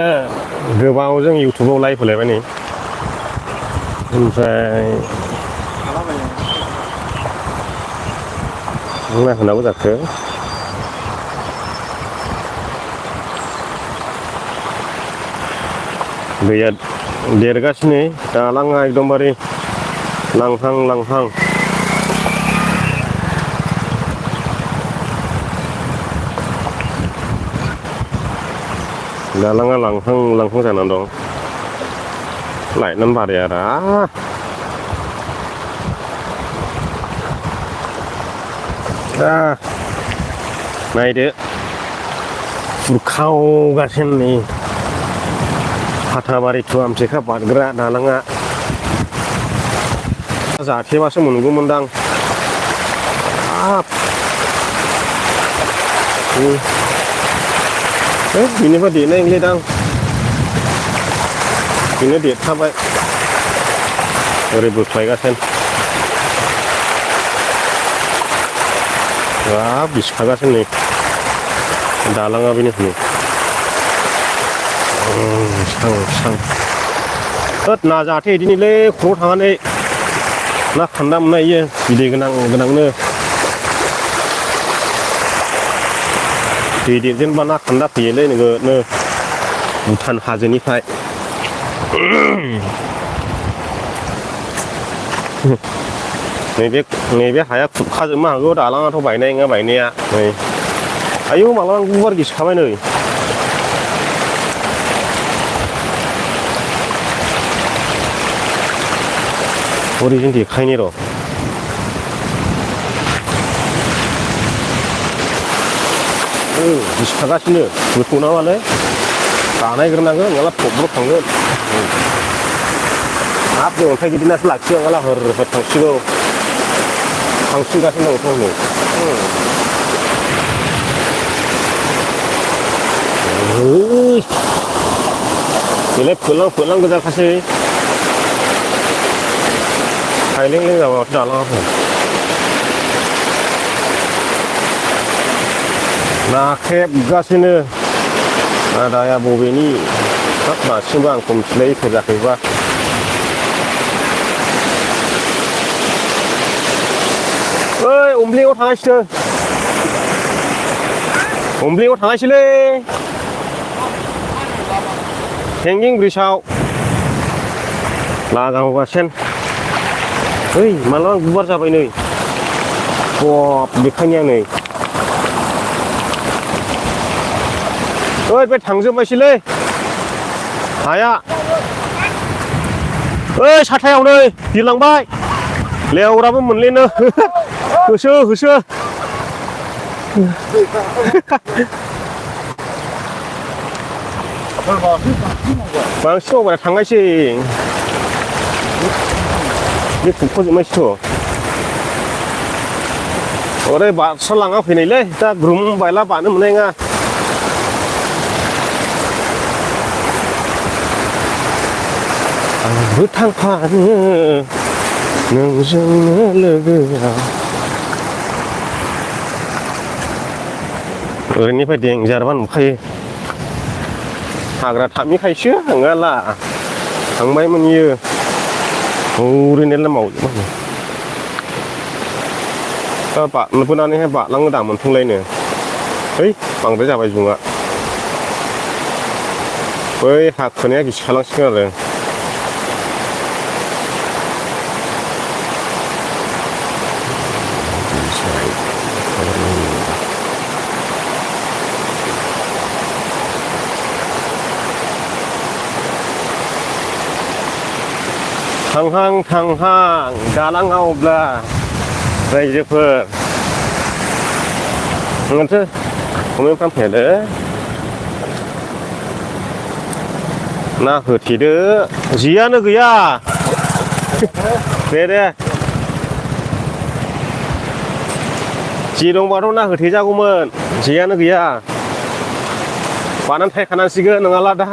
गोबाव जों इउटुबाव लाइभ होलायबाय नै ओमफ्राय मा होनांगौ जाखो दैया देरगासिनो दालाङा एकदमबारे लांहां लांहां दालाङा लांहां लांहां जानानै दं लाइटआनो बाराया नायदो खुरखावगासिनो नै फाथाबारि टु आमटेका बारग्रा दालाङा जाथेबासो मोनगौमोनदां बिनिफ्राय देरनाय नंलेदां बेनो देरखाबाय ओरै बोख्लायगासिनो बिसिखागासिनो नै दालाङा बेनो होद ना जाहाथे बिदिनोलै खर'आव थांनानै ना खान्दा मोननाय इयो बिदै गोनां गोनांनो दै देरजेनबा ना खान्दा फैयोलै नोगोदनो भुटान हाजोनिफ्राय नैबे हाया खुरखाजोबनो हागौ दालाङाथ' बायनाय नङा बायनाया नै आयौ मालाबा गुवार गिसिखाबाय नै ओरैजों देखायनि र' गिसिखागासिनो गोथौ नामालै बानायग्रोनांगोन नङाब्ला फबब्रब थांगोन हाब बे अन्थाइ गिदिरनासो लाखियो नङाब्ला हर थांसिगौ थांसिनगासिनो दं नै बेलाय फोलां गोजाखासै खायलेंलें जाबाय दालाङाथ' नाख्रेबगासिनो आदाया बबेनि हाब मासिमबो आंखौ मिथिलायै फेजाखैबा ओइ अमब्लेङाव थांनायसैलै हेंगिं ब्रिजआव लागावगासिनो ओइ मालाबा गुवार जाबाय नै बेखायनो आं नै ओइ बे थांजोबबायसैलै हाया ओइ साथायाव नै बिरलांबाय लेवराबो मोनलेनो होसो बांसिन अबाय थांनायसै बे खुरख'जोबनायसैथ' ओरै बारस्रा लाङा फैनायलै दा ग्रुम बायला बानो मोननाय नङा आंबो थांफानो नोंजोंनो लोगोआव ओरैनिफ्राय देंजारबा नुखायो हाग्रा थामिखायसो नङाला थांबायमोन इयो ओरैनो मावजोबबाय नुबोनानैहाय बारलाङो दा मोनथोंलायनो है बांद्राय जाबाय जुङा बै हा खोनाया गिसिखालांसिगोन आरो थांहां दालाङावब्ला रायजोफोर नोंथो हमनो फानफैयालै ना होथेदो जियानो गैया दे जि दंबाथ' ना होथेजागौमोन जेयानो गैया बानानै थायखानांसिगोन नङाला दा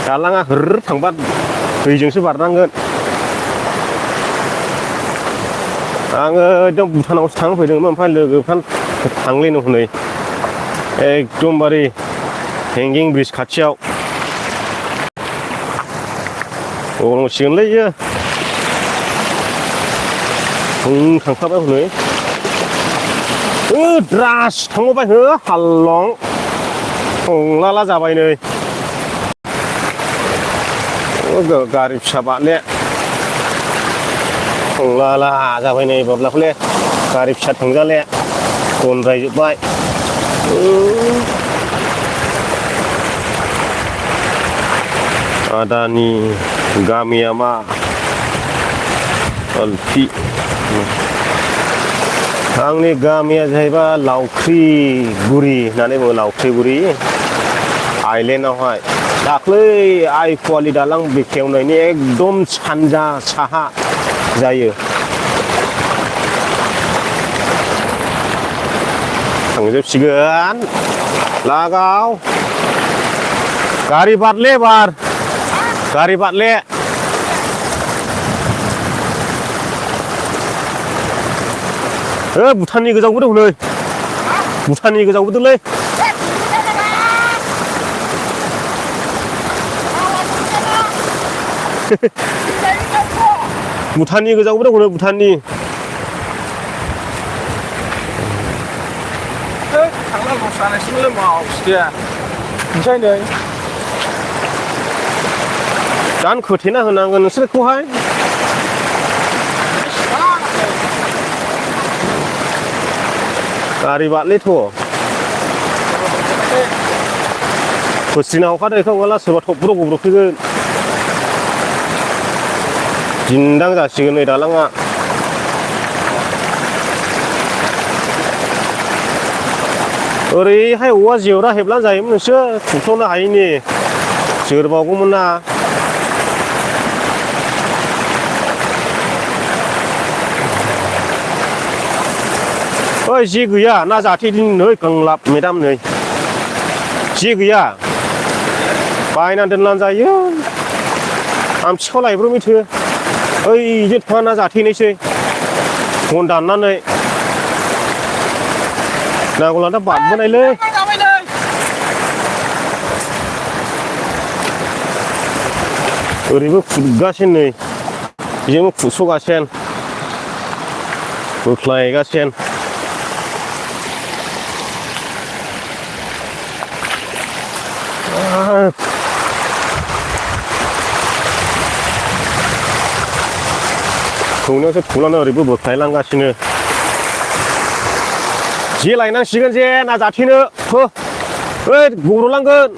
दालाङा होर थांबा दैजोंसो बारनांगोन आङो एकदम भुटानावसो थांनो फैदोंमोन ओमफ्राय लोगोफ्रा थांलेनो हनै एकदमबारे हेंगिं ब्रिज खाथियाव गरमसिगोनलै इयो थांखाबाय हनै द्रास थांबाय हो हाललं हंलाला जाबाय नै गारि फिसा बारले हंलाला जाबाय नै बाब्लाखौले गारि फिसा थांजाले गनद्रायजोब्बाय आदानि गामिया मा अल्फि आंनि गामिया जाहैबाय लावख्रिगुरि होननानै बुङो लावख्रिगुरि आइलेण्डआवहाय दाख्लै आइ फुवालि दालां बेखेवनायनि एकदम सानजा साहा जायो थांजोबसिगोन लागाव गारि बारले बार गारि बारले भुटाननि गोजावबोदों हनै भुटाननि गोजावबोदोंलै भुटाननि गोजावबोदों हनै भुटाननि थांना लस जानायसिमलै मावसिया ओंखायनो दान खोथेना होनांगोन नोंसोरखौहाय गारि बारलेथ' खोस्रिना अखा दैखांब्ला सोरबा थब्र' गब्र' फैगोन दिन्दां जासिगोन नै दालाङा ओरैहाय औवा जेवरा हेबलां जायोमोन नोंसोर खुरथ'नो हायिनि जोरबावगौमोन ना ओइ जे गैया ना जाथे दिन नै गांलाब मेदाम नै जे गैया बायनानै दोननानै जायो आमथिखौ लायब्रबैथो ओइजों थाङा ना जाथेनोसै बन दाननानै नांगौला दा बारबोनायलै ओरैबो खुरगासिनो नै बेजोंबो खुरस'गासिनो बोख्लायगासिनो थौनायावसो थौलानो ओरैबो बोख्लायलांगासिनो जे लायनांसिगोन जे ना जाथेनो ओइ गब्र'लांगोन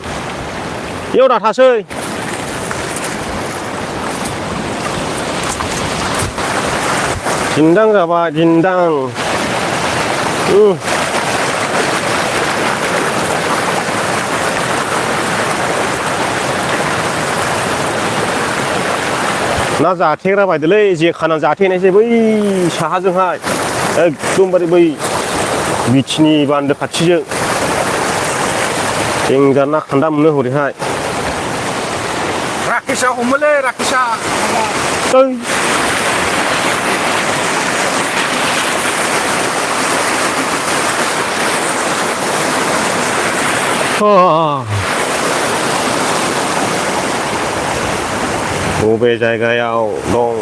बेयाव दा थासै दिन्दां जाबाय दिन्दां ना जाथेग्रा बायदोलै जे खाना जाथेनायसै बै साहाजोंहाय एकदमबारे बै बिथिनि बान्दो खाथिजों देंजार ना खान्दा मोनो हरैहाय राकेशा हमोलै राकेशा बबे जायगायाव दं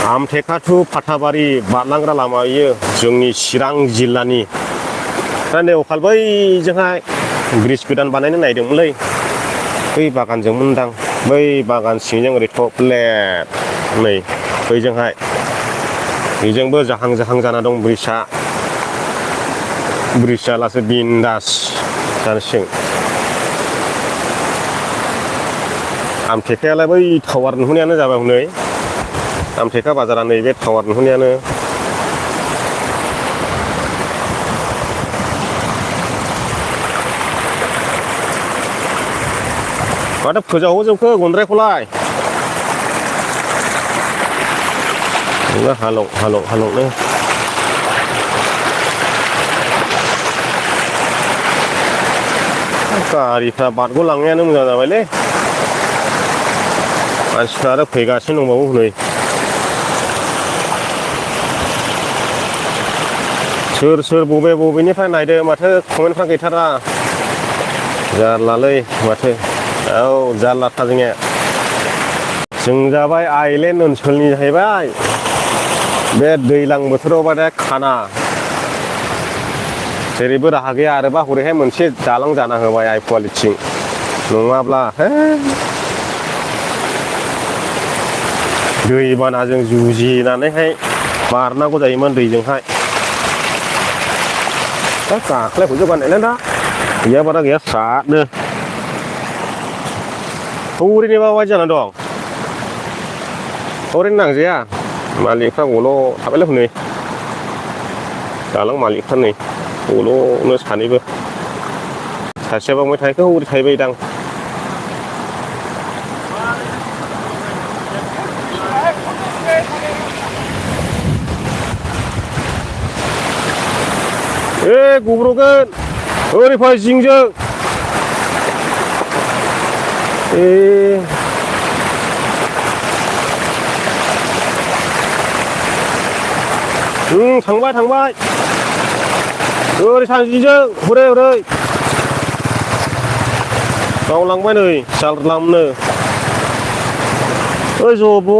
आमथेखा टु फाथाबारि बारलांग्रा लामा इयो जोंनि चिरां जिल्लानि दा नै अखाल बैजोंहाय ब्रिज गोदान बानायनो नायदोंमोनलै बै बागानजों मोनदां बै बागान सिंजों ओरै टपलेट नै बैजोंहाय बेजोंबो जाहां जाहां जाना दं ब्रिजआ लासै बिन्दास जानोसिगोन आमथेखायालाय बै टावार नुहुरनायानो जाबाय हनै आमथेखा बाजारा नैबे टावार नुहुरनायानो माथो फोजावहोजोबखो गन्द्रायखौलाय हालौनो गारिफ्रा बारग'लांनायानो मोजां जाबायलै मानसिफ्रा आरो फैगासिनो दंबावो हनै सोर बबेनिफ्राय नायदो माथो कमेन्टफ्रा गैथारा जारलालै माथो औ जारलाथा जोंनिया जों जाबाय आइलेण्ड ओनसोलनि जाहैबाय बे दैज्लां बोथोराव बाथाय खाना जेरैबो राहा गैया आरोबा हरैहाय मोनसे दालां जाना होबाय आइपुवालिथिं नङाब्ला दैबानाजों जुजिनानैहाय बारनांगौ जायोमोन दैजोंहाय दा गाख्लायहरजोबबाय दा गैयाबारा गैया स्रादनो हौरैनि माबायदि जाना दं हौरैनि नांजाया मालिकफ्रा गल' थाबायलाय हनै दालां मालिकफ्रा नै गल'नो सानैबो सासेया बावबाय थानायखौ हौरै थाहैबायदां गब्र'गोन ओरै फै जिंजों थांबाय थांबाय ओरै सानजिजों हरै हरै गावलांबाय नै जारलामनो ओइ जब'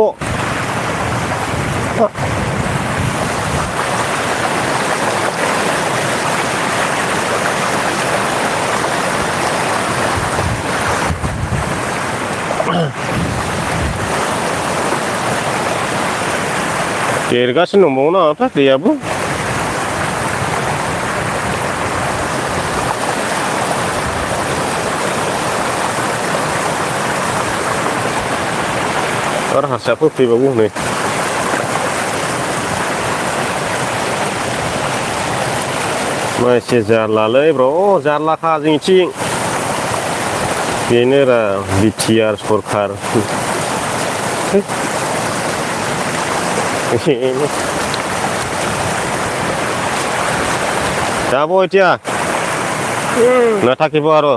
देरगासिनो दंबावो नामाथाय दैयाबो आरो हारसाफोर फैबावो नै मा एसे जारलालै ब्र जारलाखा जोंनिथिं बेनो रा बिटिआर सरखार যাব এতিয়া নাথাকিব আৰু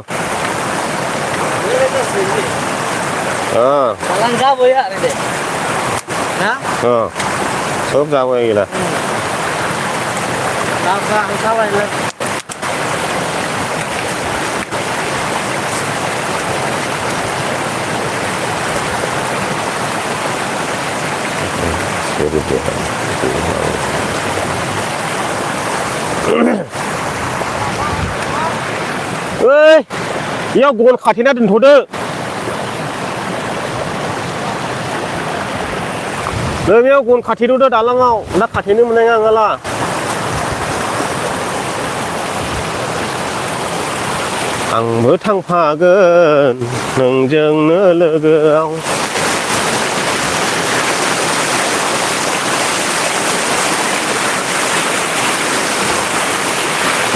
যাবই আৰু দে না চব যাব এইগিলা ओइ इयाव गल खाथेना दोनथ'दो नैबेयाव गन खाथेदो दालाङाव दा खाथेनो मोननाय नङाला आंबो थांफागोन नोंजोंनो लोगोआव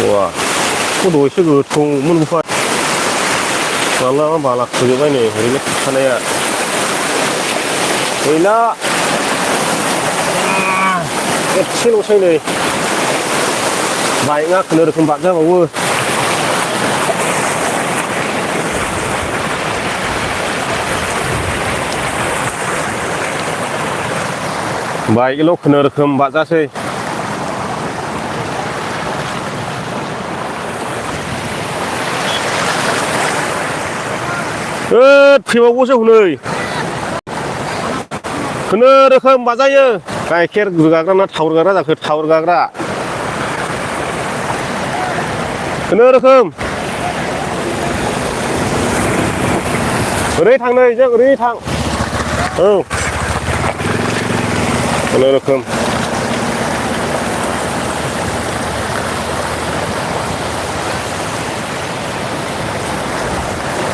वा दहायसो गोथौमोन माला बाला खोजोबबाय नै ओरैनो थानाया गैला एसेल'सै नै बाइकआ खुनुरुखुम बारजाबावो बाइकल' खुनुरुखुम बारजासै फैबावगौसो हनै खुनुरुखुम बाजायो गाइखेर रोगाग्रा ना थाव रोगाग्रा जाखो थाव रोगाग्रा खुनुरुखुम ओरै थां नै जों ओरै थां औ खुनुरुखुम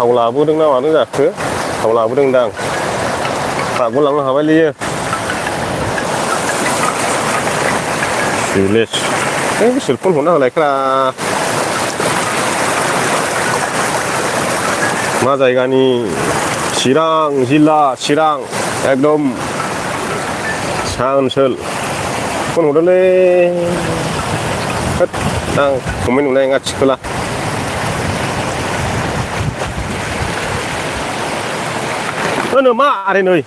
थाव लाबोदों ना मादों जाखो थाव लाबोदों दां ट्राकबो लांनो हाबायलै बिलेज सेलफन हरना होलायफ्रा मा जायगानि चिरां जिल्ला चिरां एकदम सा ओनसोल फन हरदोंलै होद आं हमनाय नुनाय नङा थिखोला होनो मा आरे नै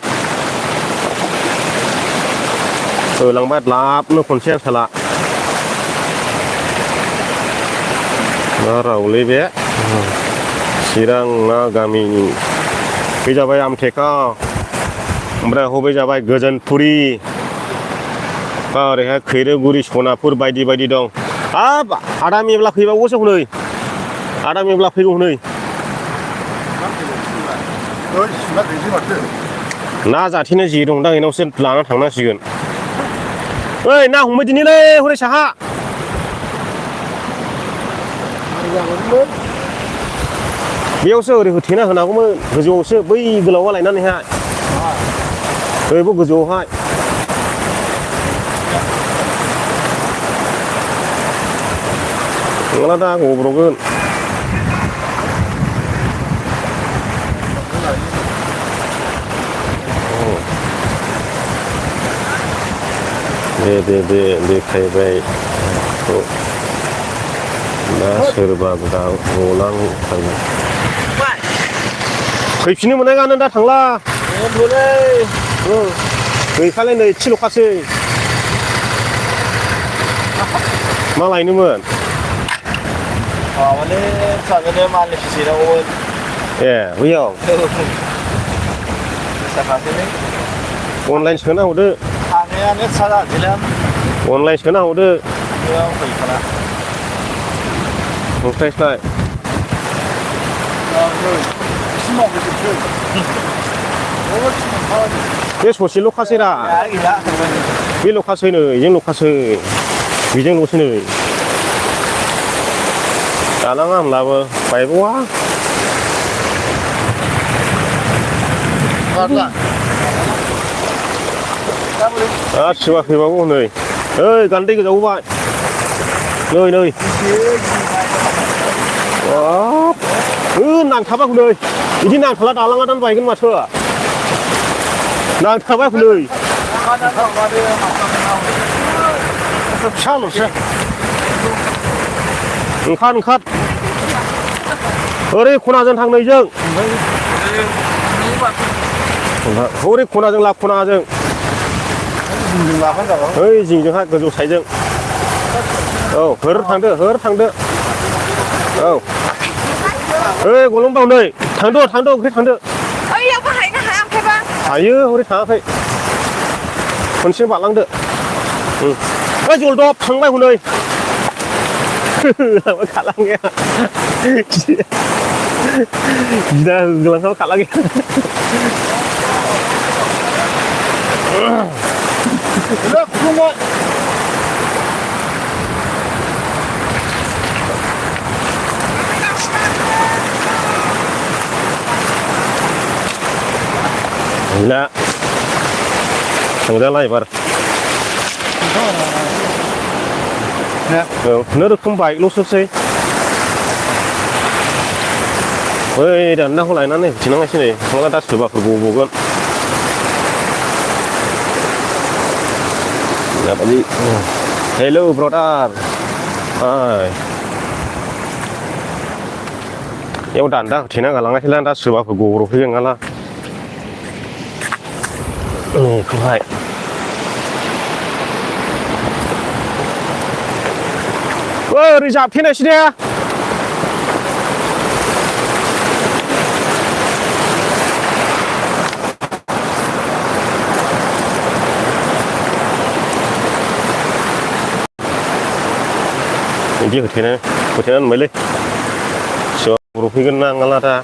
होलांबाय लाबनो खनसे साला मा रावलै बे चिरांना गामिनि बे जाबाय आमथेखा ओमफ्राय हबै जाबाय गोजोनपुरि ओरैहाय खैरोगुरि सनापुर बायदि बायदि दं हाब आदा मेब्ला फैबावगौसो हनै आदा मेब्ला फैगौ हनै ना जाथेनो जे दं दा बेनावसो लाना थांनांसिगोन ओइ ना हमबाय दिनैलै हरै साहा बेयावसो ओरै होथेना होनांगौमोन गोजौआवसो बै गोलावा लायनानैहाय ओरैबो गोजौआवहाय नङाला दा गब्र'गोन दे फैबाय दा सोरबा गलांफायो फैफिननो मोननाय गानो दा थांला गैखालाय नै एसेल'खासै मा लायनोमोन माने फिसाजोनो मालनि फिसिनांगौमोन ए बैयाव फिसाखासैलै अनलाइन सोना हरदो थांनायानो फिसा जानोसैलां अनलाइन सोना हरदो बेयाव फैखाला ओमफ्रायस्लाय बे ससेल'खासैरा गैला बे ल'खासै नै बेजों ल'खासै बेजोंल'सै नै दालाङा होनब्लाबो बायबावा आरो सोरबा फैबावगौ नै ओइ गान्दै गोजावबाय नै नांथाबा हनै बिदि नांथाला दालाङा दान बायगोन माथो नांथाबा हनै फिसाल'सो ओंखार ओरै खनाजों थां नैजों ओरै खनाजों ला खनाजों ओइ जिंजोंहाय गोजौ साइडजों औ होर थांदो औ ओइ गलंबाव नै थांदो ओंख्रि थांदो ओइयावबो हायनो हाया ओमफ्रायबा हायो हरै थाङाखै खनसे बारलांदो ओइ जलदब थांबाय हनै खालांगाया गिना होगोलांखाबा खालांगाया गैला थांजाला एबार खुनुरोखोम बाइकल'सोसै बै दान्दाखौ लायनानै होथेनांगासिनो नै नङाब्ला दा सोरबाफोर गबगोन दाबादि हेल' ब्रदार हाय बेयाव दान्दा होथेना गालाङाखैला दा सोरबाफोर गब्र'फैगोन नङाला बेखौहाय ओरै जाबथेनायसै दे बिदि होथेना होनबायलै सोरबा गब्र'फैगोन ना नङाला दा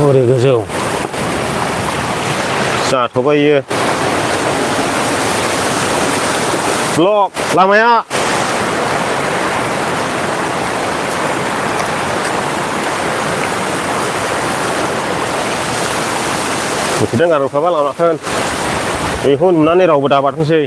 हरै गोजौ जाथ'बाय इयो ब्लक लामाया होथेदों गार'फ्राबा लामाखौ बेखौ नुनानै रावबो दाबाथोंसै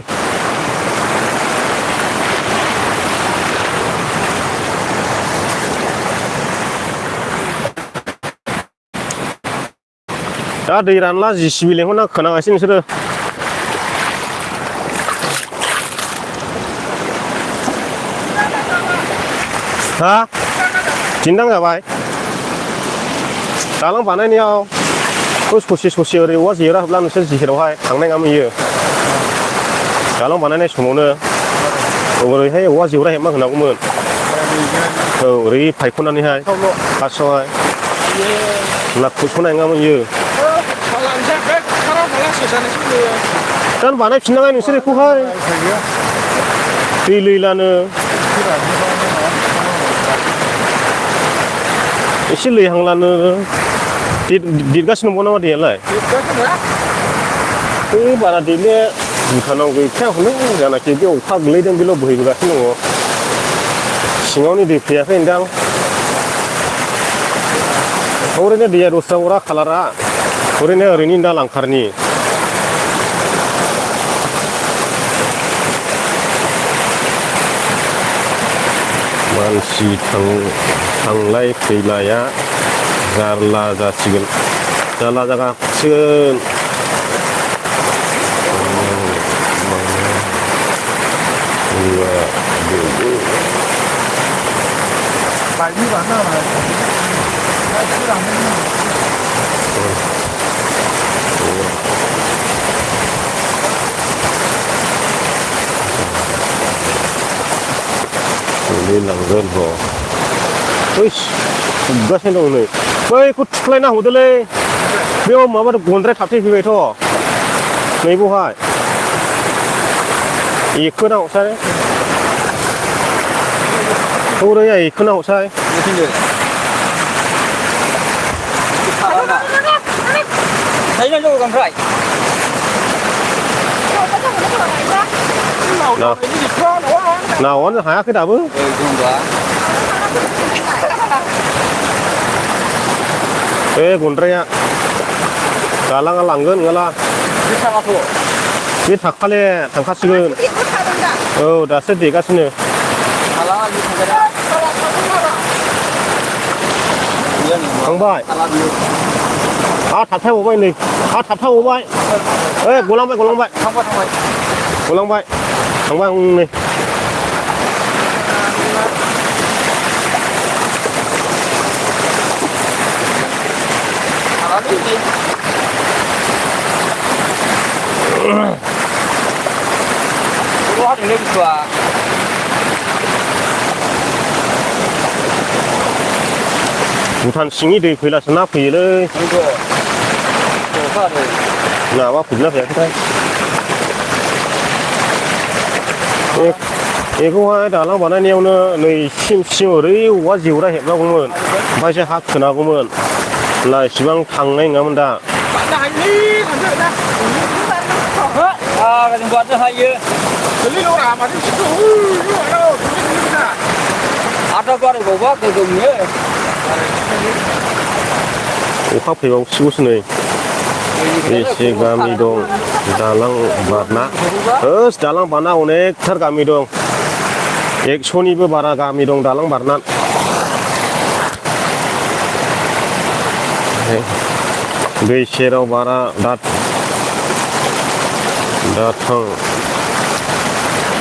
दा दै रानला जिसिबि लेंहरना खोनागासिनो नोंसोरो हा दिन्दां जाबाय दालां बानायनायाव ससे ओरै औवा जेरा हाबला नोंसोर जेरावहाय थांनाय नङामोन इयो दालां बानायनाय समावनो ओरैहाय औवा जेवरा हेबना होनांगौमोन औ ओरै फायख'नानैहाय Kalau फार्स्टआवहाय ये ना खुरस'नाय नङामोन इयो kalau saya baik sekarang malah susahnya sih. दा बानायफिननांगोन नोंसोर बेखौहाय दै लैलानो एसे लैहांलानो देरगासिनो दंबावो नामा दैयालाय Kita kan ya. बै बारा देरनो भुटानाव गैखायाखौनो जानाखि बे अखा गोलैदों बेल' बोहैबोगासिनो दङ सिङावनि दै फैयाखै नोंदां ओरैनो दैया दस्रा अरा खालारा ओरैनो दा लांखारनि मानसि थांलाय फैलाया जारला जासिगोन जारला जागासिगोन Bayi mana lah? Saya kurang लांगोन र' ओइस खुगासिनो दं नै बैखौ थुख्लायना हरदोलै बेयाव माबा गन्द्राय थाबथेफैबायथ' नैबावहाय एखोना हरसाय हौरैया एखोना हरसाय thấy nó vô còn rồi nào cái gì khó nữa. 나와는 하얗게 답은 đúng quá 에 곤드라야 갈랑아 랑건 갈라 cái sao thua 이 닭칼에 닭카스근 Ít có thay đơn 어 다스 디가스네 Salah lagi sampai dah. Iya nih. 강바이 Salah dulu. 아 답해 오바이 네 아 답해 오바이 에 골랑바이 Không có. 골랑바이 강바이 네 Salah dulu. Lu harus lebih tua. 부탄 싱이 돼 보일라서 나 보일래 Ibu. Coba deh. 나와 보일라 배 그래 이거 달랑 바나니오는 너 심심어리 와 지우라 해라고면 마시 학 크나고면 나 시방 당내 가면다 Bạn hành đi, thằng này nè. À, cái buat tu saya. Xử lý đâu nào mà đi xíu. Ui, như vậy đâu, xử lý như thế nào? Ada buat bawa ke dunia. 오카 배고 시고스네 이시 가미동 달랑 바나 어스 달랑 바나 오네 터 가미동 액션이브 바라 가미동 달랑 바나 베이시로 바라 다탕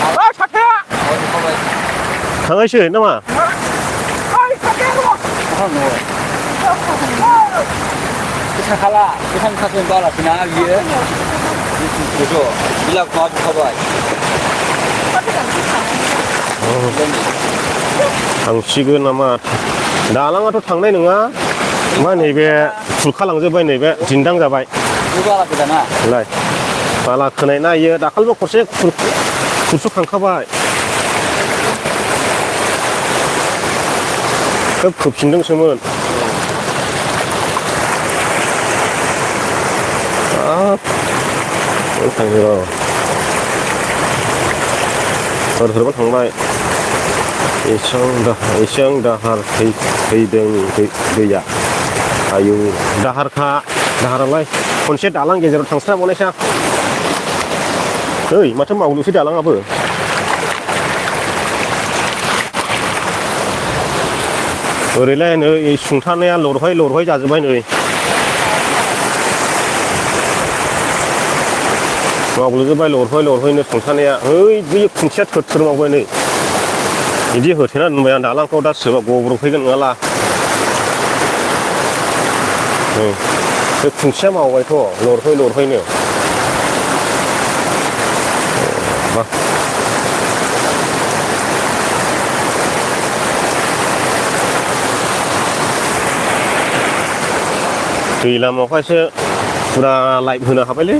Ơi, thật thế ạ? 강아시 나마 Ơi, thật thế luôn. Không rồi. Cái thằng là cái thằng khác bên là cái nào gì ấy. Được rồi. Đi làm khó cho vậy. 당식은 아마 나랑아도 당내 능아 마 네베 불칼랑저바이 네베 진당 잡아이 Juga là cái nào. 라이 발라 크네 나이에 다칼로 코세 구수 칸카바이 급신등 쓰면 아 당이로 들어본 당마이 이성다 할 페이댕 그야 아유 다하라라이 콘세 달랑 게제로 당스나 보내샤 어이 마트 마울루시 달랑 아버 ओरैलाय नै सुंथानाया लरहाय जाजोब्बाय नै मावग्लुजोब्बाय लरहायनो सुंथानाया ओइ बै खुन्थिया थोर मावबाय नै बिदि होथेना दोनबाय आं दालांखौ दा सोरबा गब्र'फैगोन नङाला बे खुन्थिया मावबायथ' लरहायनो दैलामावखायसो फुरा लाइट होनो हाबायलै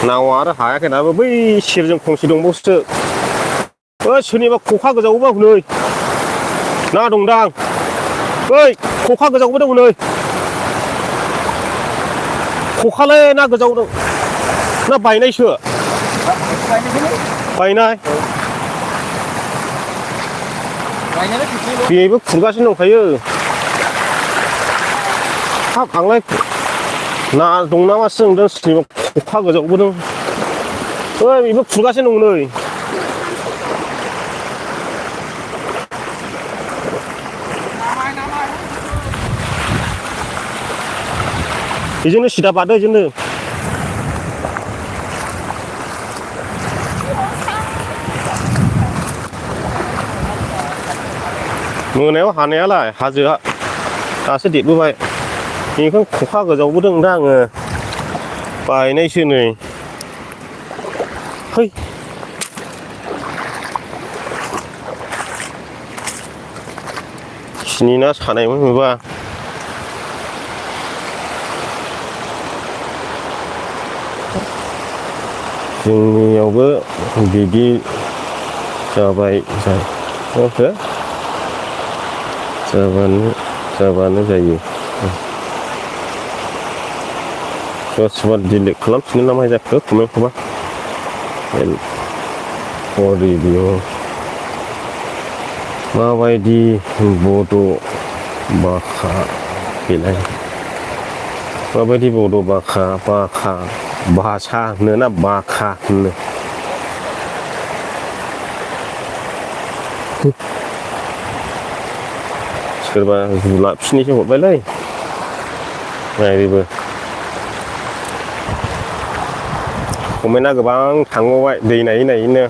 नावा आरो हायाखै दाबो बै सेरजों खंसे दंबावसो सोरनिबा खखा गोजावोबा हनै ना दंदां बै खखा गोजावबो दं नै खखालै ना गोजावदों ना बायनायसो बायनाय बेबो खुरगासिनो दंखायो हाब आंलाय ना दं नामासो नंदों सोरनिबा खखा गोजावबोदों ओइ बेबो खुरगासिनो दं नै बेजोंनो सिदा बारदो बेजोंनो मोनायाव हानायालाय हाजोआ दासो देरबोबाय बेखौ खखा गोजावबोदों दा आङो बायनायसो नै है खिनि ना सानायमोन बेबा जोंनियावबो बिदि जाबाय जाबानो जायो सोरबा डिलिट खालामफिनो ना मा जाखो कमेन्टखौबा रिभिउ माबायदि बड' बाखा बेलाय माबायदि बड' बाखा भाषा होनो ना बाखा होनो सोरबा जुलाफिनिसो हरबायलै नायबो कमेन्टआ गोबां थांबावबाय दै नायै नायैनो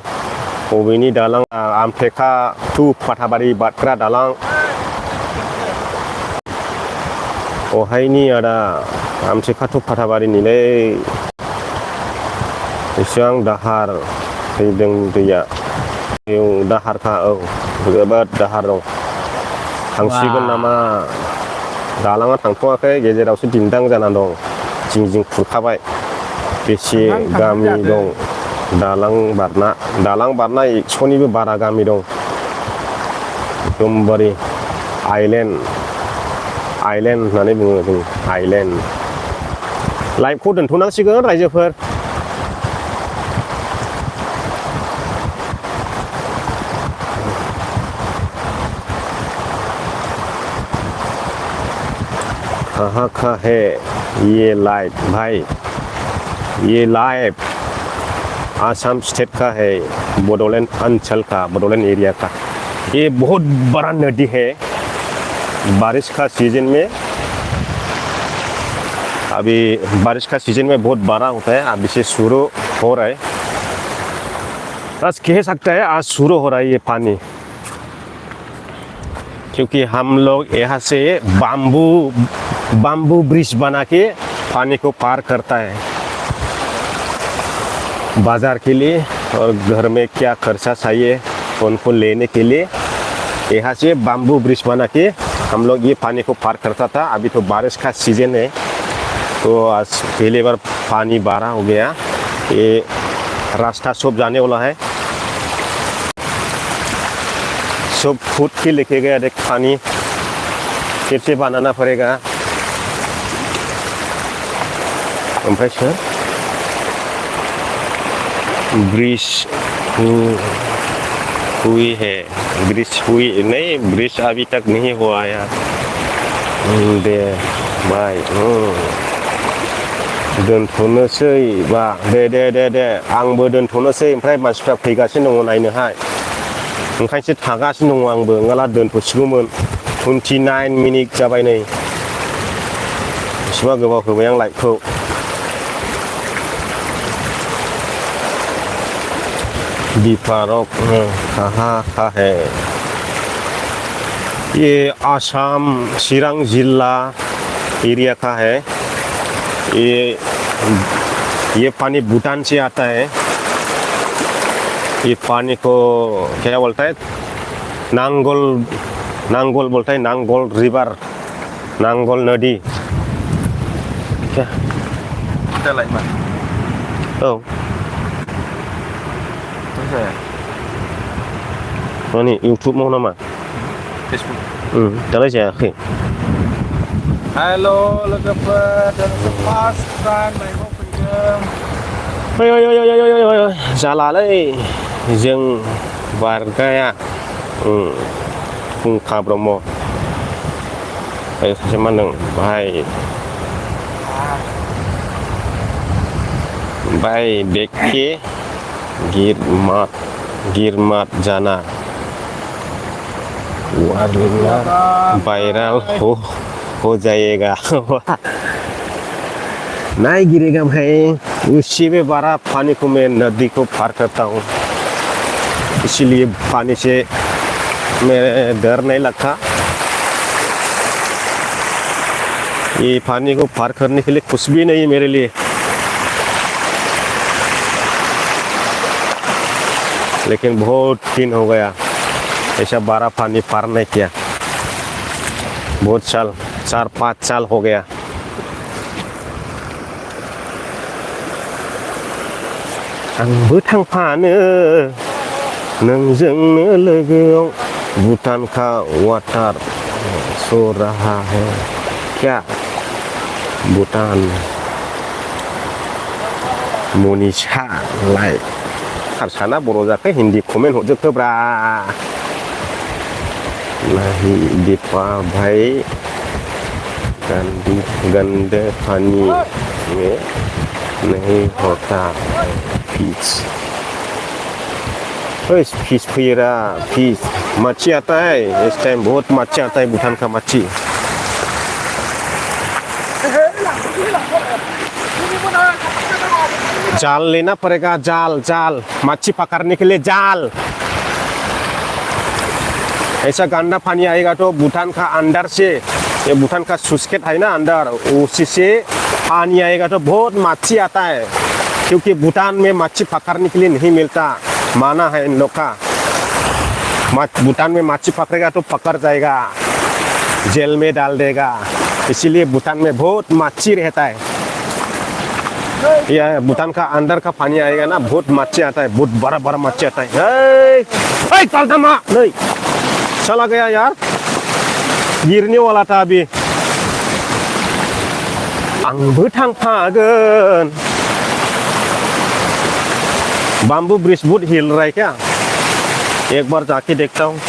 बबेनि दालां आमटेका टु फाथाबारि बारग्रा दालां अहायनि आदा आमटेका टु फाथाबारिनिलै बेसेबां दाहार फैदों दैया दाहारखा औ जोबोद दाहार दं थांसिगोन नामा दालाङा थांथ'वाखै गेजेरावसो दिन्दां जाना दं जिं जिं खुरखाबाय बेसे गामि दं दालां बारना 100निबो बारा गामि दं एकदमबारे आइलेण्ड होननानै बुङो जों आइलेण्ड लाइभखौ दोनथ'नांसिगोन रायजोफोर कहाँ का है ये लाइव भाई ये लाइव आसाम स्टेट का है बोडोलैंड अंचल का बोडोलैंड एरिया का ये बहुत बड़ा नदी है बारिश का सीजन में अभी बारिश का सीजन में बहुत बड़ा होता है अभी से शुरू हो रहा है आज कह सकता है आज शुरू हो रहा है ये पानी क्योंकि हम लोग यहाँ से बाम्बू ब्रिज बना के पानी को पार करता है बाजार के लिए और घर में क्या खर्चा चाहिए उनको लेने के लिए यहाँ से बाम्बू ब्रिज बना के हम लोग ये पानी को पार करता था अभी तो बारिश का सीजन है तो आज पहली बार पानी बारा हो गया ये रास्ता सब जाने वाला है सब खुद के लेके गया देख पानी फिर से बनाना पड़ेगा ओमफ्राय सर ब्रिज हुई है ब्रिज हुई नहीं ब्रिज अभी तक नहीं हुआ यार दे भाई दोनथ'नोसै बा दे आंबो दोनथ'नोसै ओमफ्राय मानसिफ्रा फैगासिनो दङ नायनोहाय ओंखायनोसो थागासिनो दङ आंबो नङाब्ला दोनथ'सिगौमोन 29 मिनिट जाबाय नै बेसेबा गोबाव होबाय आं लाइभखौ दीपारक कहाँ का है ये आसाम चिरां जिला एरिया का है ये पानी भूटान से आता है ये पानी को क्या बोलता है नांगोल बोलता है नांगोल रिवर नांगल नदी जालाय मा औ माने इउटुबाव नामा फेसबुक दालाय जायाखै हेल' लोगोफोर जों फार्स्ट टाइम नायनो फैदों ओइ जालालै जों बारगाया फुंखा ब्रह्म सासे मा होनदों भाई देख के गिरमात जाना वायरल हो जाएगा नहीं गिरेगा भाई उसी में बड़ा पानी को मैं नदी को पार करता हूँ इसीलिए पानी से मेरे डर नहीं लगता ये पानी को पार करने के लिए कुछ भी नहीं मेरे लिए लेकिन बहुत दिन हो गया ऐसा बड़ा पानी पार नहीं किया बहुत साल 4-5 साल हो गया आंबो थांफानो नोंजोंनो लोगोआव भूटान का वाटर सो रहा है क्या भूटान मनीषा लाइक हारसाना बर' जाखो हिन्दी कमेन्ट हरजोबखोब्रा नहीं दीपा भाई गंदे पानी में नहीं होता फिश फिश फिरा फिश मच्छी आता है इस टाइम बहुत मच्छी आता है भूटान का मच्छी जाल लेना पड़ेगा जाल मच्छी पकड़ने के लिए जाल ऐसा गंदा पानी आएगा तो भूटान का अंदर से ये भूटान का सुस्केट है ना अंदर उसी से पानी आएगा तो बहुत मच्छी आता है क्योंकि भूटान में मच्छी पकड़ने के लिए नहीं मिलता माना है इन लोग का भूटान में मच्छी पकड़ेगा तो पकड़ जाएगा जेल में डाल देगा इसीलिए भूटान में बहुत मच्छी रहता है यह भूटान का अंदर का पानी आएगा ना बहुत मच्छी आता है बहुत बड़ा बड़ा मच्छी आता है नहीं चला गया यार गिरने वाला था अभी आंबो थांफागोन बाम्बू ब्रिज बहुत हिल रहा है क्या एक बार जाके देखता हूँ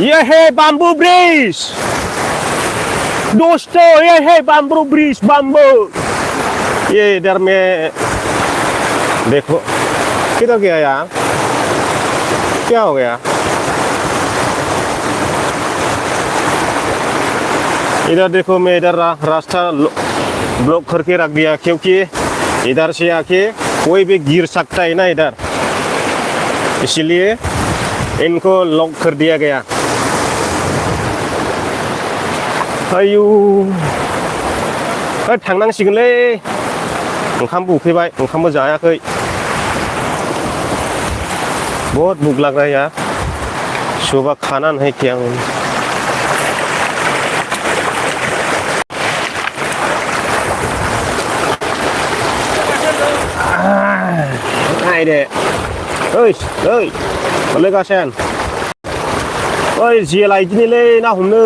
ये है बाम्बू ब्रिज दोस्तों ये है बाम्बू ब्रिज बाम्बू ये इधर में देखो किधर गया यार क्या हो गया इधर देखो मैं इधर रास्ता ब्लॉक करके रख दिया क्योंकि इधर से आके कोई भी गिर सकता है ना इधर इसलिए इनको लॉक कर दिया गया आयु थांनांसिगोनलै ओंखामबो उखैबाय ओंखामबो जायाखै बहुत भूख लग रहा है यार सुबह खाना नहीं किया हूँ दे गोलैगासिनो जे लायदिनिलै ना हमनो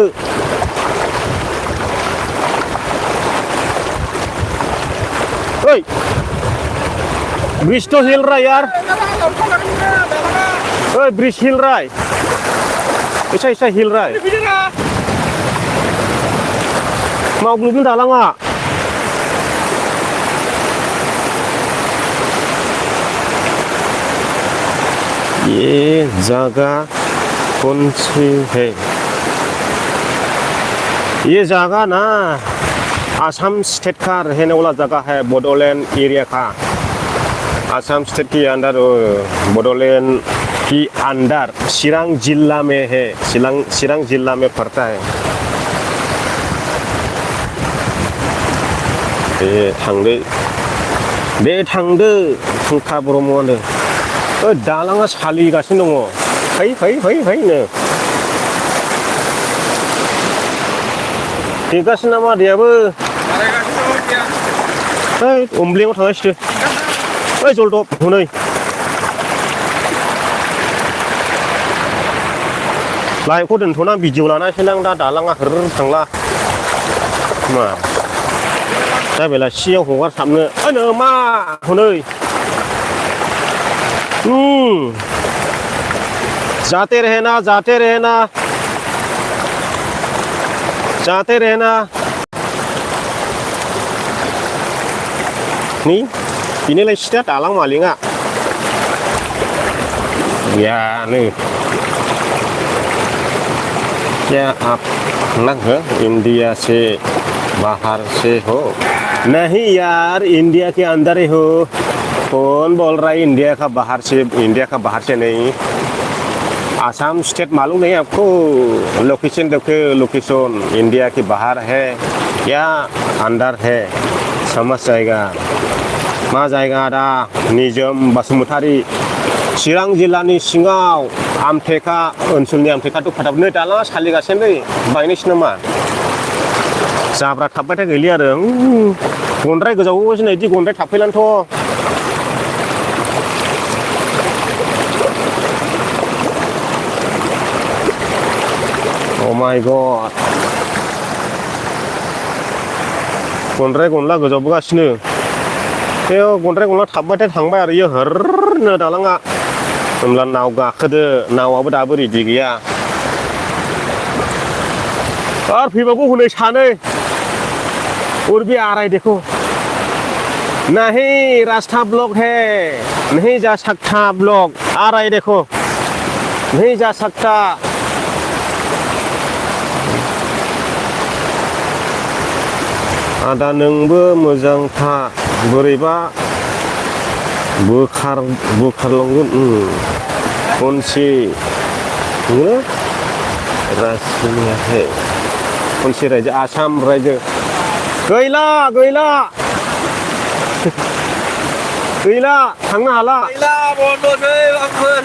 ब्रिज तो हिल रहा है यार ब्रिज हिल रहा है ऐसा हिल रहा है मावग्लुबनि दालाङा ये जगह कौन सी है ये जगह ना आसाम स्टेट का रहने वाला जगह है बोडोलैंड एरिया का आसाम स्टेट के अंदर बोडोलैंड की अंदर चिरांग जिला में है चिरांग जिला में पड़ता है बे थांदो फुंखा ब्रह्मनो दालाङा सालिगासिनो दङ फै नो देगासिनो नामा दैयाबो बारायगासिनो दं दैया ओइ अमब्लेङाव थांगासिनो ओइ जलदब हनै लाइभखौ दोनथ'ना भिडिअ लानासैलां दा दालाङा होर थांला मा दा बेलासियाव हगारसाबनो ओनो मा हनै जाते रहना जाते रहना जाते रहना नै बेनोलाय सिथा दालां मालिङा गैयानो क्या आप लग इंडिया से बाहर से हो नहीं यार इंडिया के अंदर ही हो कौन बोल रहा है इंडिया का बाहर से नहीं आसाम स्टेट मालूम नहीं आपको लोकेशन देखो लोकेशन इंडिया के बाहर है या अंदर है समझ जाएगा मा जायगा दा निजोम बसुमतारी चिरां जिल्लानि सिङाव आमथेखा ओनसोलनि आमथेखा दखानाव नै दालाङा सालिगासिनो नै बायनोसै नामा जाब्रा थाबबाथाय गैलि आरो गनद्राय गोजावबोसो नै इदि गनद्राय थाबफैलानोथ' Oh my god गनद्राय गनला गोजावबोगासिनो बेयाव गनद्राय गनला थाबबाथाय थांबाय आरो इयो हरनो दालाङा होमब्ला नाव गाखोदो नावाबो दाबो रेडि गैया आरो फैबावगौ हनै सानै और भी आ रहा है देखो नहीं रास्ता ब्लॉक है नहीं जा सकता ब्लॉक आ रहा है देखो नहीं जा सकता आदा नोंबो मोजां था बोरैबा बोखारलांगोन खनसे राजनिया है खनसे रायजो आसाम रायजो गैला गैला गैला थांनो हाला गैला बन्द'सै आंफोर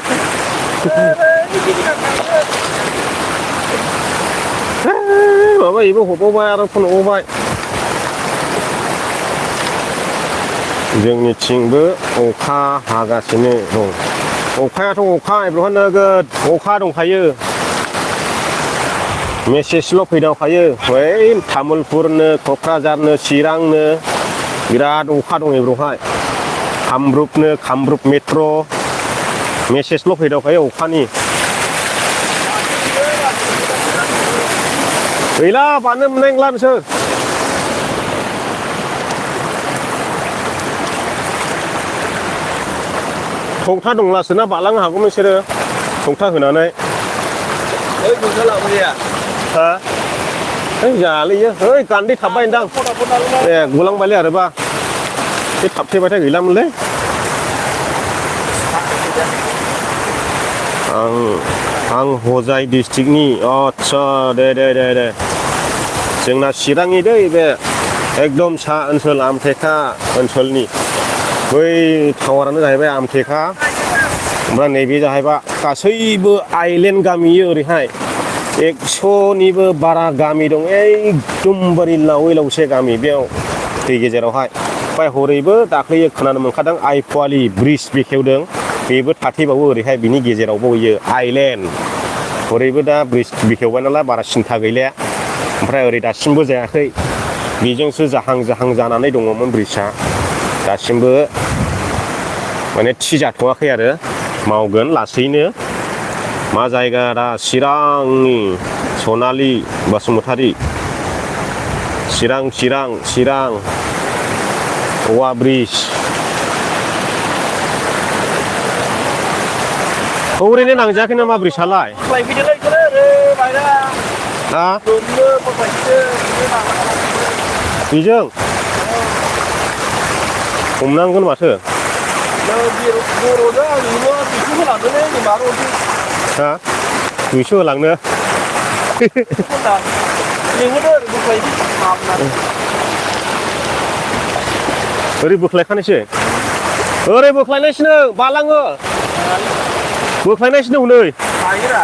माबा इबो हबावबाय आरो फन हबावबाय जोंनिथिंबो अखा हागासिनो दं अखायाथ' अखा बेवहाय नोगोद अखा दंखायो मेसेजल' फैदावखायो बै तामुलपुरनो क'क्राझारनो चिरांनो बिराद अखा दं बेवहाय कामरुप मेट्र' मेसेजल' फैदावखायो अखानि गैला बारनो मोननाय नंला नोंसोर थौथा दंलासोना बालांनो हागौ नोंसोरो थौथा होनानै ओइ नोंसो लाबोया हा ओइ जायालै ओइ गान्दै थाबबाय नोंदां ए गुलांबायलै आरोबा बे थाबथेबाथाय गैलामोनलै आं हजाय डिस्ट्रिक्टनि आच्छा दे जोंना चिरांनि दै बे एकदम सा ओनसोल आमथेखा ओनसोलनि बै टावारानो जाहैबाय आमथेखा ओमफ्राय नैबे जाहैबाय गासैबो आइलेण्ड गामि ओरैहाय 100निबो बारा गामि दं एकदमबारे लावै लावसे गामि बेयाव दै गेजेरावहाय ओमफ्राय हरैबो दाख्लै खोनानो मोनखादों आइपुवालि ब्रिज बेखेवदों बेबो थाथेबावो ओरैहाय बिनि गेजेरावबो इयो आइलेण्ड हरैबो दा ब्रिज बेखेवबाय नालाय बारा सिन्था गैला ओमफ्राय ओरै दासिमबो जायाखै बेजोंसो जाहां जानानै दङमोन ब्रिजआ दासिमबो माने थि जाथ'वाखै आरो मावगोन लासैनो मा जायगा दा चिरांनि सनालि बसुमतारी चिरां औवा ब्रिज ओरैनो नांजायाखै नामा ब्रिजआलाय लायफैदोलै बिसोरो ओरै बायना हा दोननो बोबायसो बेजों हमनांगोन माथो बर'जों आंनिबो बिसो होलांदोंलै नै माबायदि हा 200 होलांनो लिंहरदो ओरै बोख्लायदो हाबनानै ओरै बोख्लायखानोसै ओरै बोख्लायनायसोनो बालाङो बोख्लायनायसोनो हनै हायोरा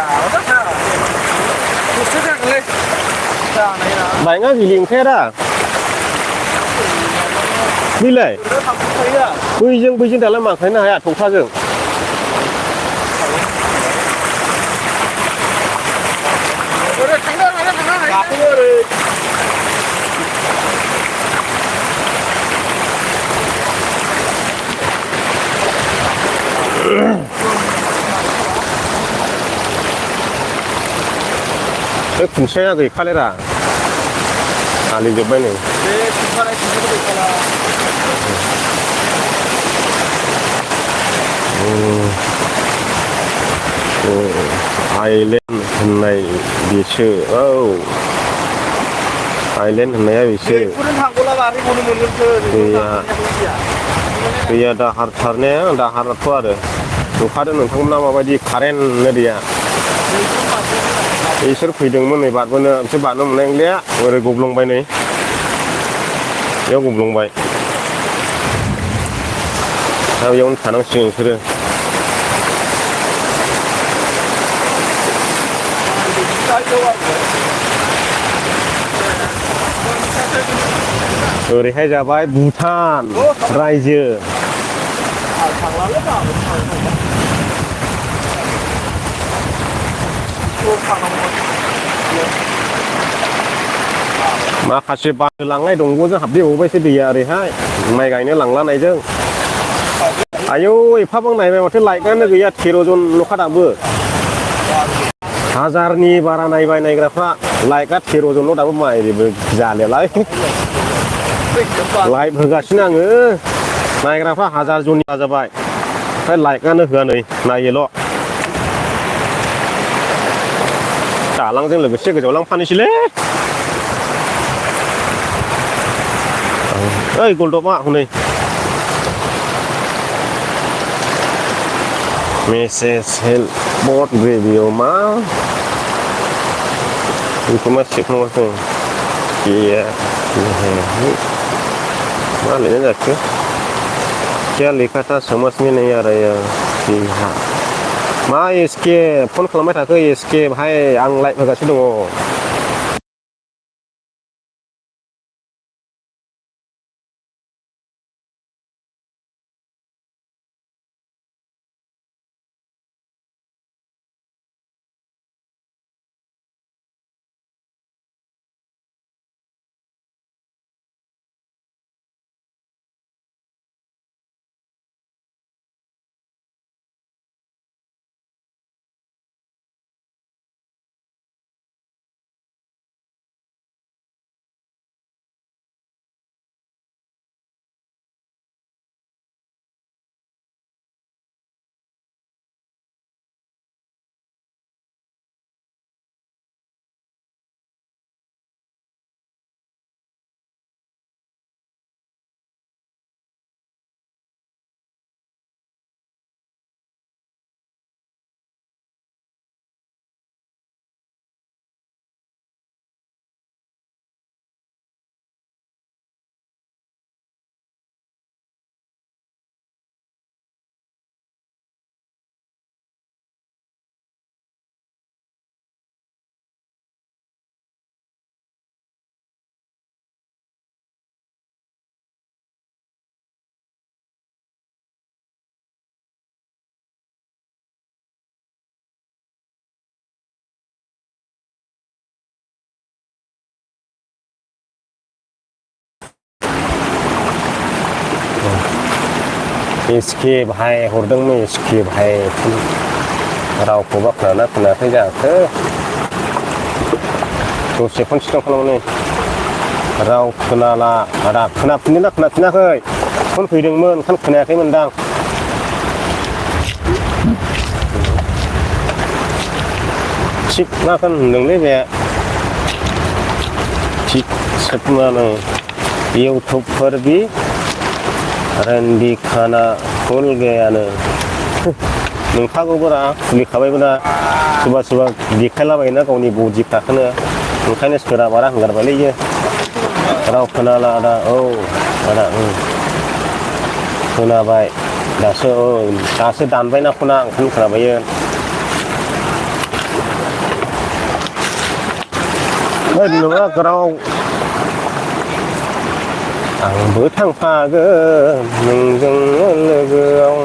खस्थ' जागोनलै जानाय ना बाइकआ गिलिंखाया बिलाय बैजों दालाय माखायनो हाया थख्राजों ओरै थांनो हाया गाखोनो ओरै बे खुन्थियाया गैखालेरा आलिजोब्बाय नै बे खुरखानाय खुरखानाय गैखाला आइलेण्ड होननाय बेसो औ आइलेण्ड होननाया बेसो बेखौनो थांबोला मारै नुनो मोनगोनसो गैया दैया दाहारथार ने दाहाराथ' आरो नुखादों नोंथांमोना माबायदि कारेन्टनो दैया इसोर फैदोंमोन नै बारबोनो बिसोर बारनो मोननाय नंलिया ओरै गब्लंबाय नै बेयाव गब्लंबाय दा बेयावनो थानांसिगोन बिसोरो ओरैहाय जाबाय भुटान रायजो माखासे बान्दो लांनाय दंग'जों हाबदेबावबायसो दैया ओरैहाय माइ गायनो लांलानायजों आयौ एफाबां नायबाय माथो लाइटआनो गैया 13 जनल'खा दाबो हाजारनि बारा नायबाय नायग्राफ्रा लाइटआ 13 जनल' दाबो माइबो जालियालाय लाइट होगासिनो आङो नायग्राफ्रा हाजार जननि जाबाय ओमफ्राय लाइटआनो होआ नै नायोल' दालांजों लोगोसे गोजावलांफानोसैलै ओइ गलदबा हनै मेसेज हेल्प बर्ड रेडिअ मा बेखौ मा सेबनांगौ गैया मा लिरनाय जाखो क्या लिखा था समझ में नहीं आ रहा है मा एसके फन खालामबाय थाखो एसके भाई आं लाइभ होगासिनो दङ एसके भाई हरदोंमोन एसके भाई रावखौबा खोनाना खोनायाखै जाखो दसे फन स्टप खालामनानै राव खोनाला आदा खोनाफिनदोंना खोनाफिनाखै फन फैदोंमोन ओंखायनो खोनायाखैमोनदां थिग मा होनदोंलै बे थिग सोबनानै इउटुब पर भी रन्डी खाना खुल गयानो नोंखागौबोरा खुलिखाबायबोना सोरबा सोरबा देखायलाबायोना गावनि बडिफ्राखौनो ओंखायनो सोराबारा हंगारबायलै इयो राव खोनाला आदा औ आदा खोनाबाय दासो दानबायना फना ओंखायनो खोनाबायो नङा ग्राव आंबो थांफागोन नोंजों लोगोआव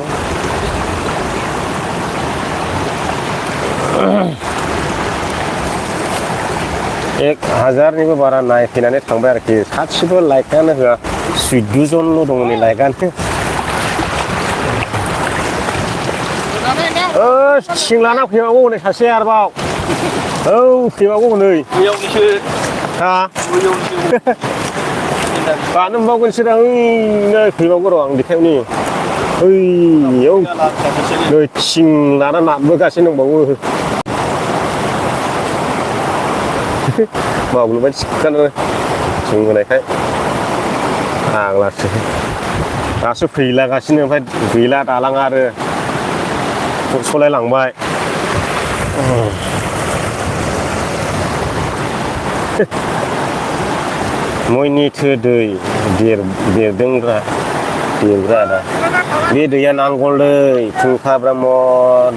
1000निबो बारा नायफैनानै थांबाय आरोखि सासेबो लाइकआनो होआ 14 जनल' दङ नै लाइकआनो सिं लाना फैबावगौ नै सासे आरोबाव औ फैबावगौ नै बैयावनिसो हा बैयावनिसो बानो मोनबावगोनसो दा नै फैबावगौ र' आं देखायनि ओइयाव नै थिं लाना नारबोगासिनो दंबावो बावलुबाय थिखानो जों होनायखाय आग्लासो दासो फैलागासिनो ओमफ्राय गैला दालाङा आरो सलायलांबाय मैनिथो दै देरदोंब्रा देरग्रा दा बे दैया नांगौलै फुंखा ब्रह्म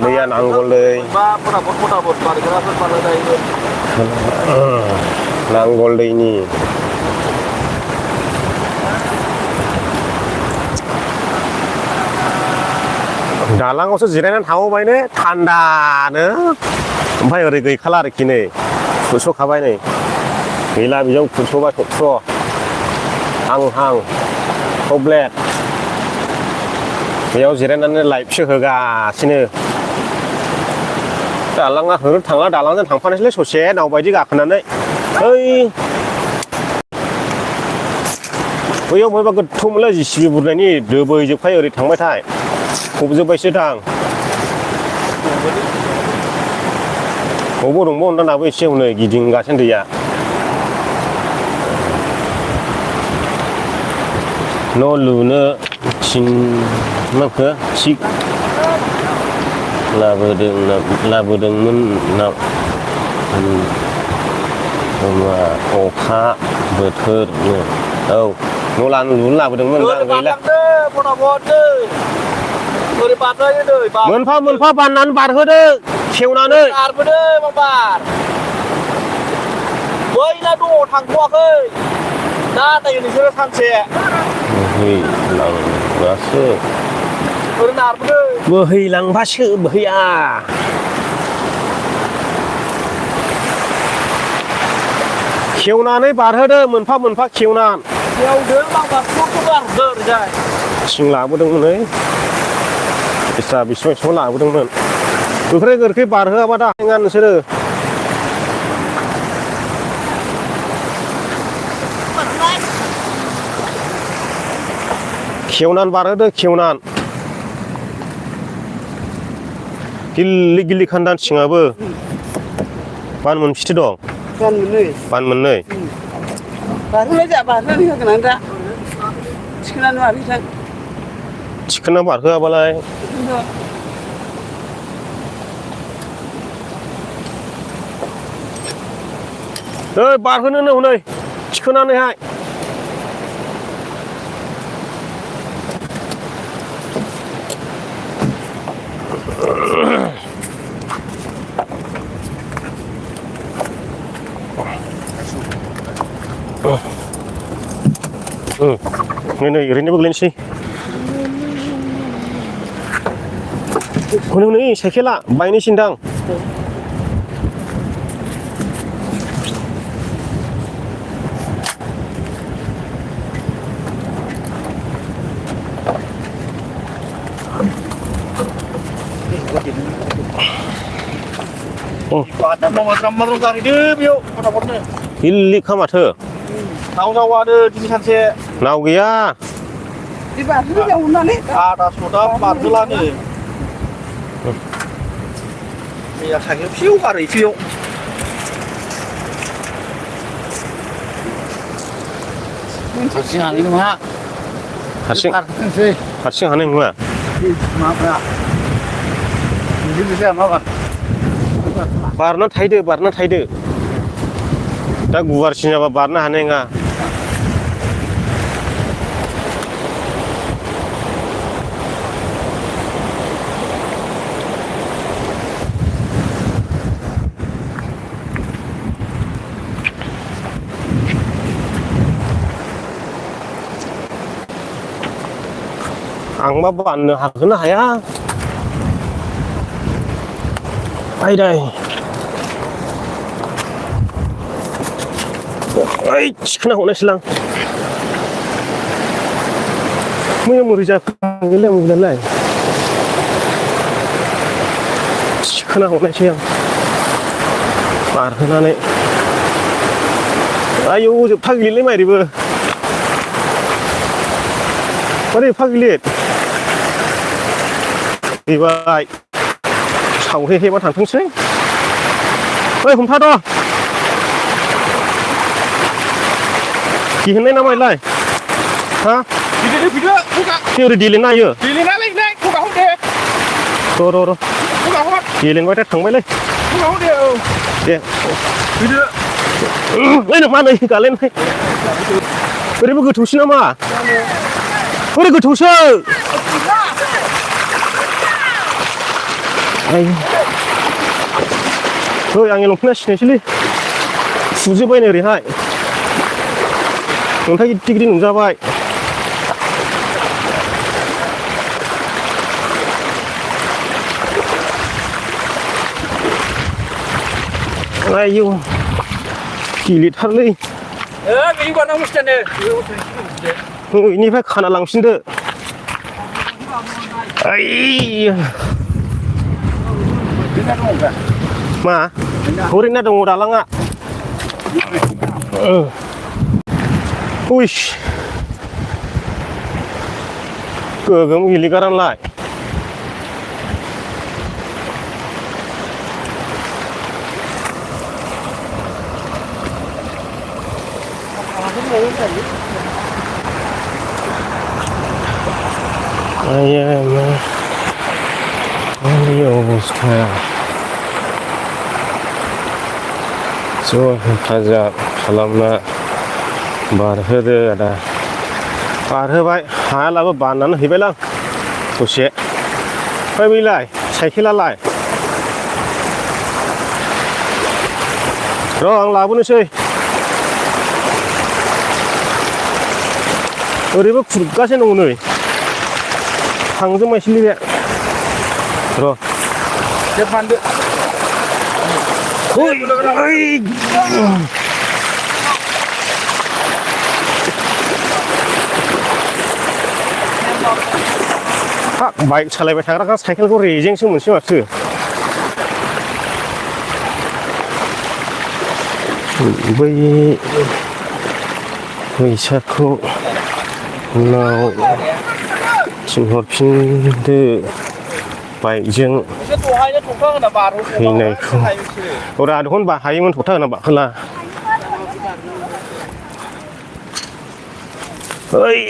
दैया नांगौलै बा फटाफट बारग्राफोर बारलायलायो नांगौ दैनि दालाङावसो जिरायनानै थाबावबायनो थान्दानो ओमफ्राय ओरै गैखाला आरोखि नै खुरस'खाबाय नै गैला बेजों खुरस'बा थबस्र' हां टब्लेट बेयाव जिरायनानै लाइभसो होगासिनो दालाङा होनो थांला दालांजों थांफानोसैलै ससे नाव बायदि गाखोनानै ओइ बैयाव बबेबा गोथौ मोनलाय जिसिबि बुरनायनि दोबैजोबखायो ओरै थांबायथाय फबजोब्बायसो दां बबाव दंबावो नोंथां दाबो एसे हनै गिदिंगासिनो दैया न' लुनो थिं माखो थिग लाबोदोंमोन अखा बोथोरनो औ न' लुनो लाबोदोंमोन दा गैला ओरै बारलायो दै मोनफा मोनफा बाननानै बारहोदो खेवनानै बारबोदो बार बैना दङ थांथ'वाखै दा नायो नोंसोरो सानसे बोहैलांबासो ओरै नारबोदो बोहैलांबासो बोहैया खेवनानै बारहोदो मोनफा मोनफा खेवनानै खेवदों बारखौ बारहोदो ओरैजाय थिं लाबोदोंमोन नै बेसेबां लाबोदोंमोन गोख्रै गोख्रै बारहोआबा दा हाङा नोंसोरो खेवनानै बारहोदो खेवनानै गिल्लि गिल्लि खान्दा सिङाबो बान मोनबेसे दं बान मोननै बारहोलाय जा बारहोनानै होगोन आं दा थिखोनानै मारिसां थिखोना बारहोआबालाय ओइ बारहोनो हनै थिखोनानैहाय नै ओरैनो गोग्लैनोसै हनै साइकेला बायनोसैदां गारहैदो बेयाव फटाफटनो गिल्लिखा माथो नाव जावानो दिनै सानसे नाव गैया बे बारहोनो जावनानै आदा सदा बारहोलानो मैया साइकेल फिउ गारहैफिउ हारसिं हानाय नङा हारसिं हानाय नङा माबाफ्रा बिदिनो जाया माबा बारना थायदो दा गुवारसिन जाबा बारनो हानाय नङा आंबा बाननो हागोन ना हाया आयदाय ओइ थिखोना हरनायसैलां मैया मोरै जाखोलाय मबाइलालाय थिखोना हरनायसै आं बारहोनानै आयौ जोबथा गिलिरलै माइरिबो मारै एफा गिलिर फैबाय सावहेबा थांथोंसै ओइ हमथाद' गिहेननाय ना माइलाय हा Video, buka. Ini udah diilin aja. Diilin naik, buka udah. Tuh. Buka hot. Diilin gue datang balik. Buka udah. Ya. Video. Ini mana ini kalian? Beri begitu tuh nama. Beri begitu tuh. Ayo. Tuh yang lompat sini. Suji boy nih rihai. Lompat gini nunjabai. Ayo, गिलिरथारलै बिनि बानाव मुस्ताने इनिफ्राय खाना लांफिनदो आइ मा हरैना दङ दालाङा wish गोगोम गिलिगारानलाय ini 어वस्था야 ज' हेफाजाब खालामना बारहोदो आदा बारहोबाय हायालाबो बाननानै हैबायलां दसे ओमफ्राय बैलाय साइकेलालाय र' आं लाबोनोसै ओरैबो खुरगासिनो दङ नै थांजोबबायसैलै बे र' depan deh Pak, baik salayबाय थाग्राखा साइकेलखौ रेजेंसो मोनसै माथो बै फैसाखौ उनाव थिनहरफिनदो बाइकजों फैनायखौ अरा दखन बाहायोमोन थथा होना बाखोला ओइ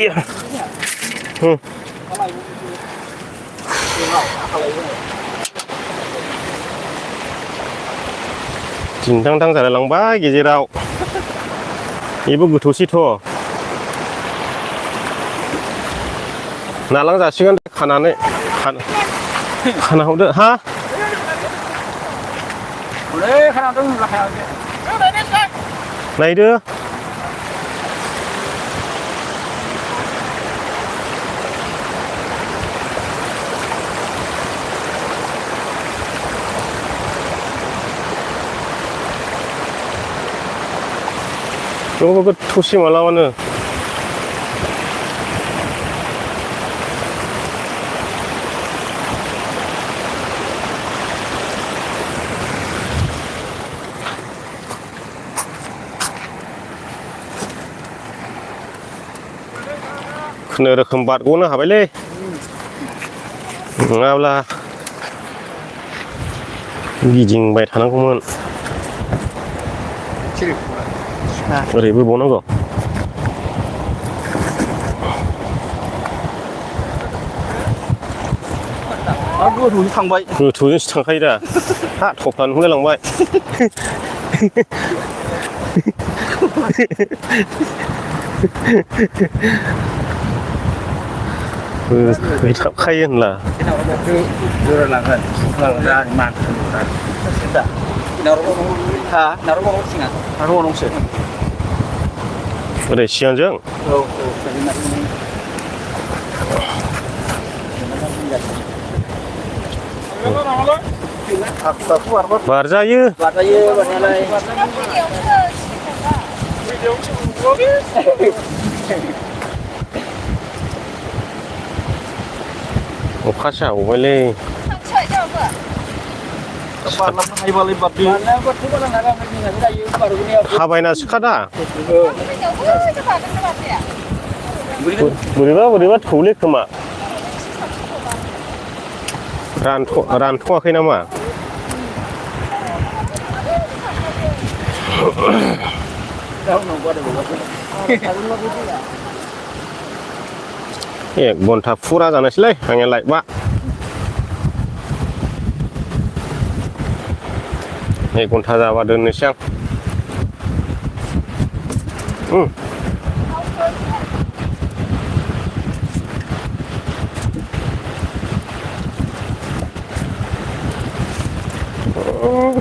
दिन्दांदां जालायलांबाय गेजेराव बेबो गोथौसैथ' नालां जासिगोन खानानै खाना हरदो हा नायदो 너무 토시 말라와는 खुनुरुखुम बारग'नो हाबायलै नङाब्ला गिदिंबाय थानांगौमोन ओरैबो बावनांगौ गोथौजों थांबाय गोथौजोंसो थांखायो दा हा थफ्लानो होलायलांबाय थाबखायो होनला ओरै सिगांजों बारजायो बारजायो बारनायालाय अखासो हागौबायलै बारलांनो हायोबालाय बारदो बारनायाबोथ' बारलांनो हागोन जोंहाबो जायो बारबोनायाव थाबायना सिखादा बोरैनो बोरैबा थौले खोमा रानथ'वाखै नामा एक घन्टा फुरा जानोसैलै आंनिया लाइटबा एक घन्टा जाबा दोननोसै आं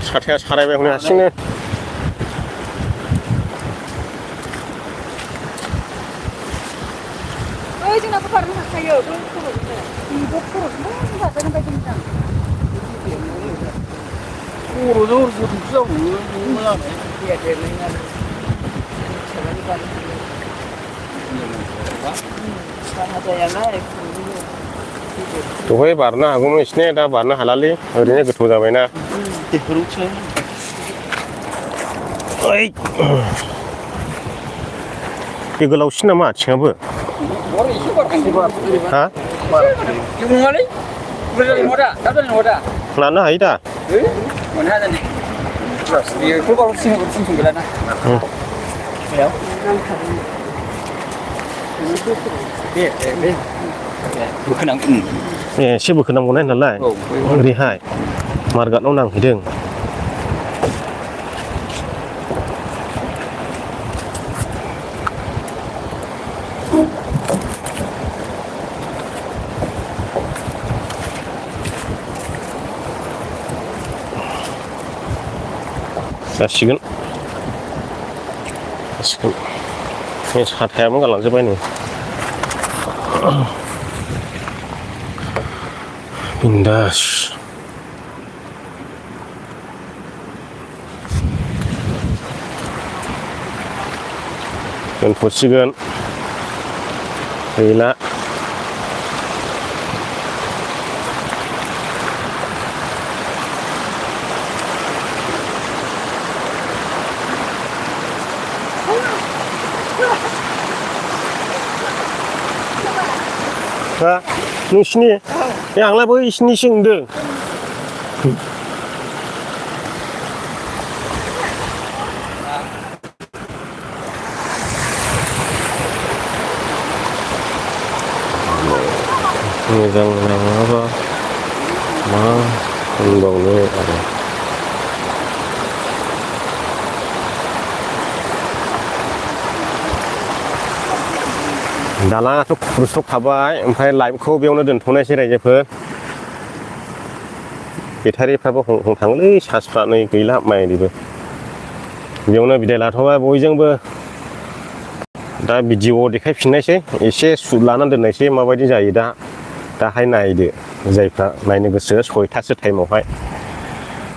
साथाया सारायबाय हनै हारसिंनो ओइ जोंनाबो बारनो हाखायो बै खर'जोंनो बिबो खर'जोंनो बारजागोन बायदि मोनदां खर'जों हरजों जावो मोजां दैया देरनाय आरो दहाय बारनो हागौमोन एसे दा बारनो हालालै ओरैनो गोथौ जाबायना ओइ बे गोलावसिन नामा आथिङाबो हा लानो हायो दा एसे बोखोनांगौनाय नालाय ओरैहाय मारगाटआव नांहैदों जासिगोन बे साथायाबो गालांजोब्बाय नै बिन्दास दोनथ'सिगोन गैला नोंसिनि आंलाय बैसिनि सोंदों मोजां नङाबा मा होनबावनो आरो दालाङाथ' खुरस'खाबाय ओमफ्राय लाइभखौ बेयावनो दोनथ'नायसै रायजोफोर बेटारिफ्राबो थाङोलै चार्जफ्रा नै गैला माइनिबो बेयावनो बिदाय लाथ'बाय बयजोंबो दा भिडिअ देखायफिननायसै एसे सुट लानानै दोननायसै माबायदि जायो दाहाय नायदो जायफ्रा नायनो गोसो 6टासो टाइमावहाय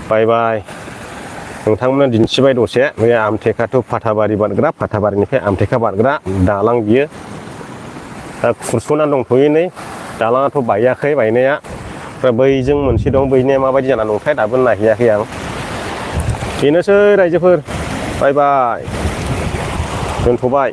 बाय बाय नोंथांमोना दिन्थिबाय दसे बे आमटेका टु फाथाबारि बारग्रा फाथाबारिनिफ्राय आमटेका बारग्रा दालां बियो दा खुरस'ना दंथ'यो नै दालाङाथ' बायाखै बायनाया ओमफ्राय बैजों मोनसे दं बैनिया माबायदि जाना दंथाय दाबो नायहैयाखै आं बेनोसै रायजोफोर बाय बाय दोनथ'बाय